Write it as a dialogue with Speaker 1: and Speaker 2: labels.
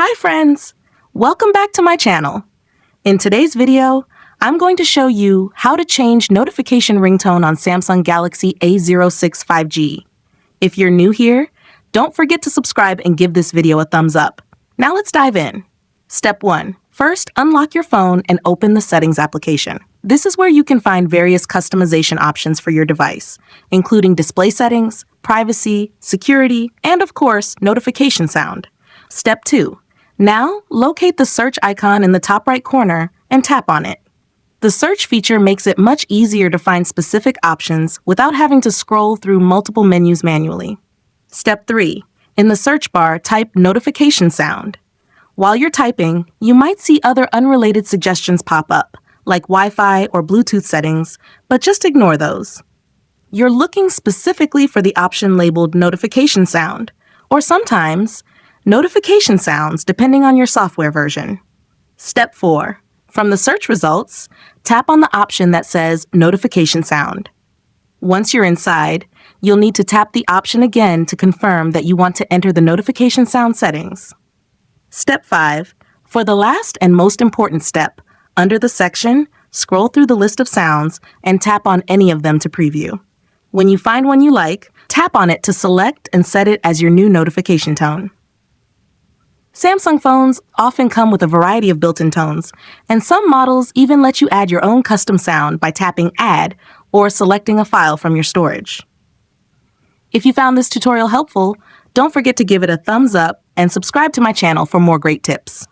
Speaker 1: Hi friends! Welcome back to my channel. In today's video, I'm going to show you how to change notification ringtone on Samsung Galaxy A06 5G. If you're new here, don't forget to subscribe and give this video a thumbs up. Now let's dive in. Step 1. First, unlock your phone and open the Settings application. This is where you can find various customization options for your device, including display settings, privacy, security, and of course, notification sound. Step 2. Now, locate the search icon in the top right corner and tap on it. The search feature makes it much easier to find specific options without having to scroll through multiple menus manually. Step 3. In the search bar, type notification sound. While you're typing, you might see other unrelated suggestions pop up, like Wi-Fi or Bluetooth settings, but just ignore those. You're looking specifically for the option labeled notification sound, or sometimes notification sounds depending on your software version. Step 4. From the search results, tap on the option that says notification sound. Once you're inside, you'll need to tap the option again to confirm that you want to enter the notification sound settings. Step 5. For the last and most important step, under the section, scroll through the list of sounds and tap on any of them to preview. When you find one you like, tap on it to select and set it as your new notification tone. Samsung phones often come with a variety of built-in tones, and some models even let you add your own custom sound by tapping Add or selecting a file from your storage. If you found this tutorial helpful, don't forget to give it a thumbs up and subscribe to my channel for more great tips.